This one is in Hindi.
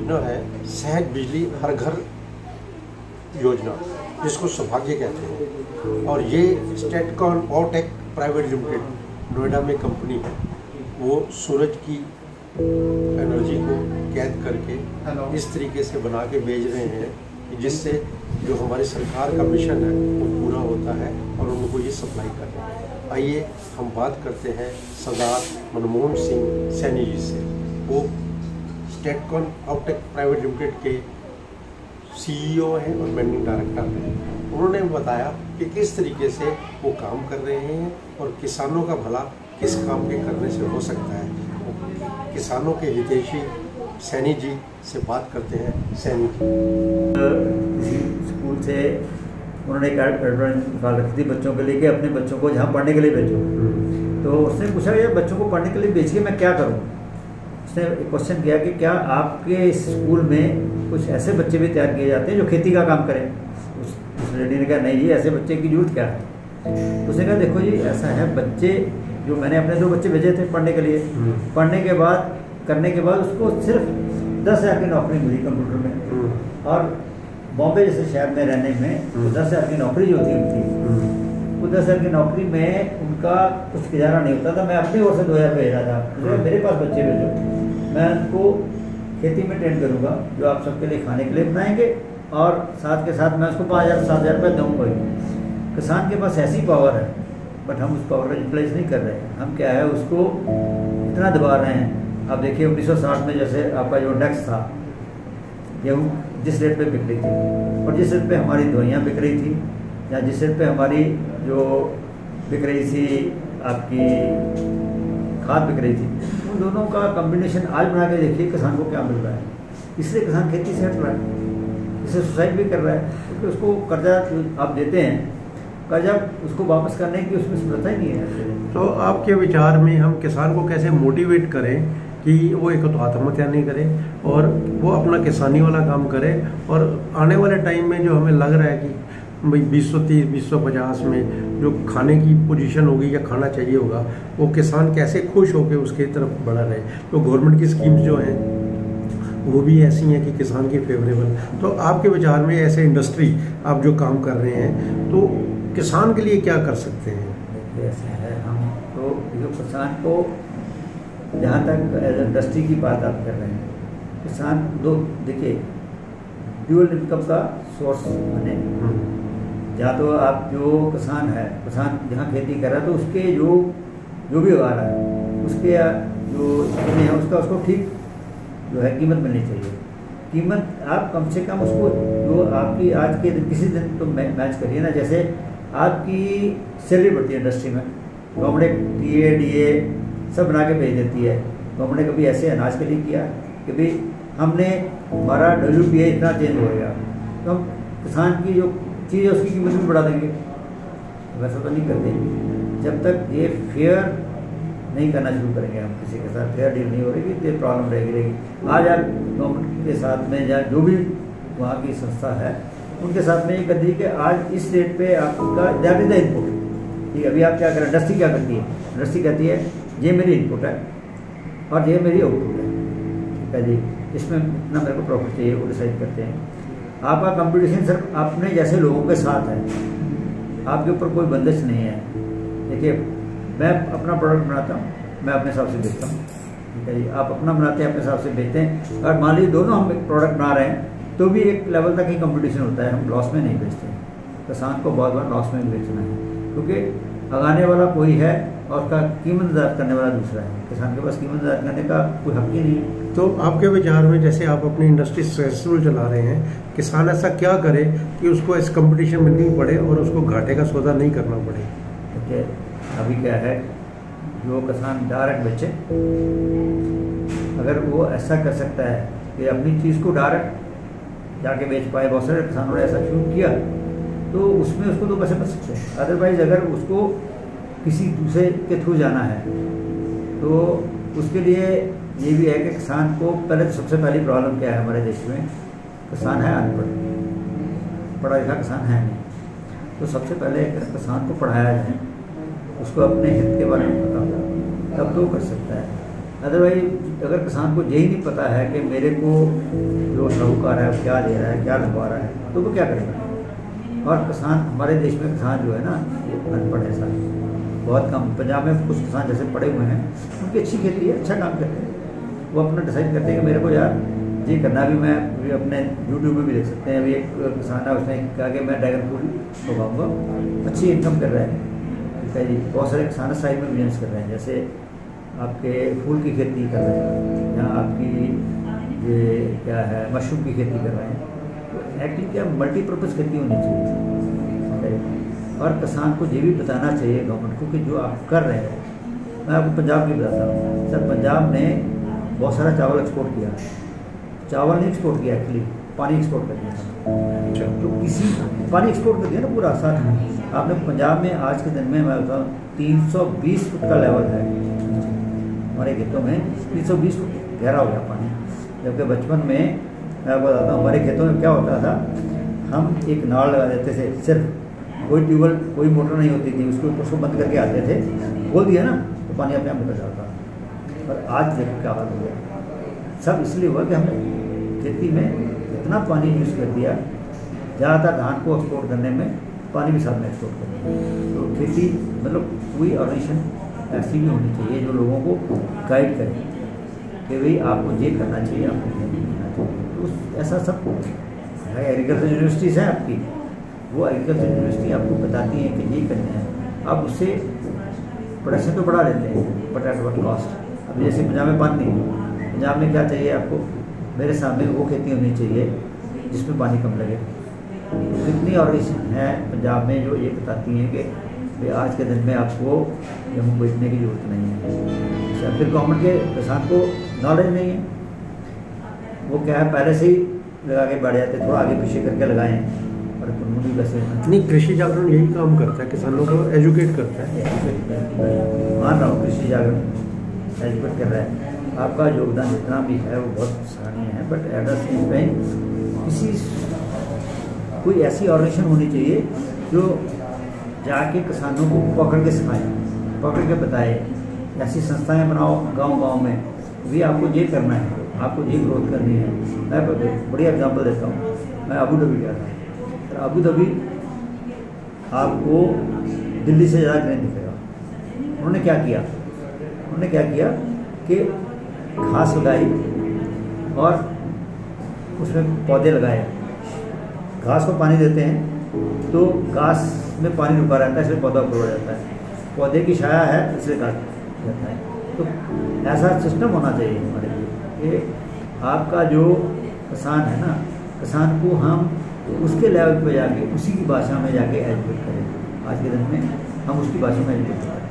योजना है सहज बिजली हर घर योजना, जिसको सौभाग्य कहते हैं। और ये स्टेटकॉन ऑटेक प्राइवेट लिमिटेड नोएडा में कंपनी है, वो सूरज की एनर्जी को कैद करके इस तरीके से बना के भेज रहे हैं कि जिससे जो हमारी सरकार का मिशन है वो पूरा होता है और उनको ये सप्लाई कर रहे हैं। आइए हम बात करते हैं सरदार मनमोहन सिंह सैनी जी से। वो स्टेटकॉन ऑटेक प्राइवेट लिमिटेड के CEO हैं और मैनेजिंग डायरेक्टर हैं। उन्होंने बताया कि किस तरीके से वो काम कर रहे हैं और किसानों का भला किस काम के करने से हो सकता है। किसानों के हितैषी सैनी जी से बात करते हैं। सैनी जी स्कूल से उन्होंने एक एडवर्टाइजमेंट निकाल रखी थी बच्चों के लिए कि अपने बच्चों को जहाँ पढ़ने के लिए भेजो। तो उसने पूछा यार बच्चों को पढ़ने के लिए भेजिए, मैं क्या करूँ। उसने एक क्वेश्चन किया कि क्या आपके स्कूल में कुछ ऐसे बच्चे भी तैयार किए जाते हैं जो खेती का काम करें। उस लेडी ने कहा नहीं जी, ऐसे बच्चे की जरूरत क्या है। उसने कहा देखो जी ऐसा है, बच्चे जो मैंने अपने 2 बच्चे भेजे थे पढ़ने के लिए, पढ़ने के बाद करने के बाद उसको सिर्फ 10,000 की नौकरी मिली कंप्यूटर में। और बॉम्बे जैसे शहर में रहने में तो 10,000 की नौकरी जो थी उनकी, वो 10,000 की नौकरी में उनका कुछ गुजारा नहीं होता था। मैं अपनी ओर से 2,000 भेज रहा था, मेरे पास बच्चे भेजो, मैं उनको खेती में ट्रेन करूँगा जो आप सबके लिए खाने के लिए बनाएंगे और साथ के साथ मैं उसको 5,000-7,000 रुपये दूँगा। किसान के पास ऐसी पावर है बट हम उस पावर का यूटिलाइज नहीं कर रहे हैं। हम क्या है उसको इतना दबा रहे हैं। आप देखिए 1960 में जैसे आपका जो इंडेक्स था, गेहूँ जिस रेट पे बिक रही थी और जिस रेट पे हमारी दवाइयाँ बिक रही थी या जिस रेट पे हमारी जो बिक रही थी आपकी खाद बिक रही थी, उन दोनों का कॉम्बिनेशन आज बना के देखिए किसान को क्या मिल रहा है। इसलिए किसान खेती से हट रहा है, इससे सुसाइड भी कर रहा है क्योंकि उसको कर्जा आप देते हैं, कर्जा उसको वापस करने की उसमें समर्था ही नहीं है। तो आपके विचार में हम किसान को कैसे मोटिवेट करें कि वो एक तो आत्महत्या नहीं करे और वो अपना किसानी वाला काम करे, और आने वाले टाइम में जो हमें लग रहा है कि भाई 2030 2050 में जो खाने की पोजीशन होगी या खाना चाहिए होगा, वो किसान कैसे खुश होकर उसके तरफ बढ़ा रहे। तो गवर्नमेंट की स्कीम्स जो हैं वो भी ऐसी हैं कि किसान की फेवरेबल। तो आपके विचार में ऐसे इंडस्ट्री आप जो काम कर रहे हैं तो किसान के लिए क्या कर सकते हैं। ऐसे है हम तो जो किसान को जहाँ तक एज इंडस्ट्री की बात आप कर रहे हैं, किसान दो देखिए ड्यूअल इनकम का सोर्स बने। जहाँ तो आप जो किसान है, किसान जहाँ खेती कर रहा है तो उसके जो भी उगा रहा है उसके जो चीज़ें हैं उसको ठीक जो है कीमत मिलनी चाहिए। कीमत आप कम से कम उसको जो आपकी आज के किसी दिन तो मैच करिए ना। जैसे आपकी सैलरी बढ़ती है इंडस्ट्री में, गवर्नमेंट DA सब बना के भेज देती है। गवर्नमेंट ने कभी ऐसे अनाज के लिए किया कि भाई हमने हमारा WPI इतना चेंज हो गया तो हम किसान की जो चीज़ है उसकी कीमत भी बढ़ा देंगे। वैसा तो नहीं करते जब तक ये फेयर नहीं करना शुरू करेंगे। हम किसी के साथ फेयर डील नहीं हो रही तो प्रॉब्लम रहेगी। आज आप गवर्नमेंट के साथ में या जो भी वहाँ की संस्था है उनके साथ में ये कर दी कि आज इस रेट पे आपका दैट इज द इनपुट। ठीक है, अभी आप क्या करें, इंडस्ट्री क्या करती है, इंडस्ट्री कहती है ये मेरी इनपुट है और ये मेरी आउटपुट है। ठीक है जी, इसमें इतना मेरे को प्रॉफिट चाहिए वो डिसाइड करते हैं। आपका कंपटीशन सिर्फ अपने जैसे लोगों के साथ है, आपके ऊपर कोई बंदिश नहीं है। देखिए मैं अपना प्रोडक्ट बनाता हूँ, मैं अपने हिसाब से बेचता हूँ। ठीक है जी, आप अपना बनाते हैं अपने हिसाब से बेचते हैं। अगर मान लीजिए दोनों हम एक प्रोडक्ट बना रहे हैं तो भी एक लेवल तक ही कंपटीशन होता है, हम लॉस में नहीं बेचते। किसान को बहुत बार लॉस में भी बेचना है क्योंकि लगाने वाला कोई है और उसका कीमत निर्धारित करने वाला दूसरा है। किसान के पास कीमत निर्धारित करने का कोई हक ही नहीं। तो आपके विचार में जैसे आप अपनी इंडस्ट्री सक्सेसफुल चला रहे हैं, किसान ऐसा क्या करे कि उसको इस कंपटीशन में नहीं पड़े और उसको घाटे का सौदा नहीं करना पड़े। देखिए अभी क्या है, जो किसान डायरेक्ट बेचे, अगर वो ऐसा कर सकता है कि अपनी चीज़ को डायरेक्ट जाके बेच पाए, बहुत सारे किसानों ने ऐसा शुरू किया तो उसमें उसको तो पैसे बच सकते हैं। अदरवाइज अगर उसको किसी दूसरे के थ्रू जाना है तो उसके लिए ये भी है कि किसान को पहले तो सबसे पहली प्रॉब्लम क्या है हमारे देश में, किसान है अनपढ़, पढ़ा लिखा किसान है नहीं। तो सबसे पहले किसान को पढ़ाया जाए, उसको अपने हित के बारे में पता हो तब तो कर सकता है। अदरवाइज अगर किसान को यही नहीं पता है कि मेरे को जो साहूकार है क्या दे रहा है, क्या लगवा रहा है, तो वो क्या करेगा। और किसान, हमारे देश में किसान जो है ना, ये अनपढ़ है सारे, बहुत कम। पंजाब में कुछ किसान जैसे पढ़े हुए हैं, उनकी अच्छी खेती है, अच्छा काम करते हैं, वो अपना डिसाइड करते हैं कि मेरे को यार ये करना। भी मैं भी अपने यूट्यूब में भी देख सकते हैं, अभी एक किसान है उसने कहा कि मैं ड्रैगन फ्रूट उगाऊँगा, अच्छी इनकम कर रहा है, ठीक है जी। बहुत सारे किसान साइड में बिजनेस कर रहे हैं, जैसे आपके फूल की खेती कर रहे हैं, या आपकी ये क्या है मशरूम की खेती कर रहे हैं। तो एक्चुअली क्या मल्टीपर्पज़ खेती होनी चाहिए, और किसान को ये भी बताना चाहिए गवर्नमेंट को कि जो आप कर रहे हैं। मैं आपको पंजाब की बताता हूँ सर, पंजाब ने बहुत सारा चावल एक्सपोर्ट किया, चावल नहीं एक्सपोर्ट किया एक्चुअली, पानी एक्सपोर्ट कर दिया। अच्छा, तो किसी पानी एक्सपोर्ट कर दिया ना पूरा साथ। आपने पंजाब में आज के दिन में मैं बताऊँ 320 फुट का लेवल है हमारे खेतों में, 320 फुट गहरा हो गया पानी। जबकि बचपन में मैं आपको बताता हूँ हमारे खेतों में क्या होता था, हम एक नाल लगा देते थे, सिर्फ कोई ट्यूबवेल कोई मोटर नहीं होती थी, उसको उसको बंद करके आते थे, खोल दिया ना तो पानी अपने आप निकल जाता। और आज देखो क्या हाल हो गया, सब इसलिए हुआ कि हमने खेती में इतना पानी यूज़ कर दिया, ज़्यादातर धान को एक्सपोर्ट करने में पानी भी साथ में एक्सपोर्ट करने में। तो खेती मतलब कोई ऑर्गेनाइजेशन ऐसी भी होनी चाहिए जो लोगों को गाइड करे कि भाई आपको ये करना चाहिए, आपको ये नहीं करना चाहिए। तो ऐसा सब एग्रीकल्चर यूनिवर्सिटीज़ हैं आपकी, वो एग्रीकल्चर यूनिवर्सिटी आपको बताती हैं कि ये करना है, आप उससे प्रोडक्शन तो बढ़ा लेते हैं, बट एट व्हाट कॉस्ट। अब जैसे पंजाब में पानी नहीं, पंजाब में क्या चाहिए आपको, मेरे सामने वो खेती होनी चाहिए जिसमें पानी कम लगे। तो कितनी ऑर्गेनाइजेशन है पंजाब में जो ये बताती हैं कि भाई आज के दिन में आपको गेहूँ बेचने की जरूरत नहीं है। अच्छा, फिर गवर्नमेंट के किसान को नॉलेज नहीं है, वो क्या है पहले से ही लगा के बैठ जाते, थोड़ा आगे पीछे करके लगाएं, और कानूनी वैसे नहीं। कृषि जागरण यही काम करता है, किसानों को एजुकेट करता है। मान रहा हूँ कृषि जागरण एजुकेट कर रहा है, आपका योगदान जितना भी है वो बहुत सराहनीय है, but at the same time किसी कोई ऐसी ऑर्गेनाइजेशन होनी चाहिए जो जाके किसानों को पकड़ के सिखाए, पकड़ के बताए। ऐसी संस्थाएं बनाओ गांव-गांव में, भी आपको ये करना है, आपको ये ग्रोथ करनी है। मैं बढ़िया एग्जांपल देता हूँ, मैं अबू धाबी गया था, तो अबू धाबी आपको दिल्ली से ज़्यादा नहीं दिखेगा। उन्होंने क्या किया कि घास लगाई और उसमें पौधे लगाए। घास को पानी देते हैं तो घास में पानी रुका रहता है, इसलिए पौधा ऊपर हो जाता है। पौधे की छाया है इसलिए घास जाता है। तो ऐसा सिस्टम होना चाहिए हमारे लिए कि आपका जो किसान है ना, किसान को हम उसके लेवल पे जाके उसी की भाषा में जाके एजुकेट करें। आज के दिन में हम उसकी भाषा में एजुकेट करें।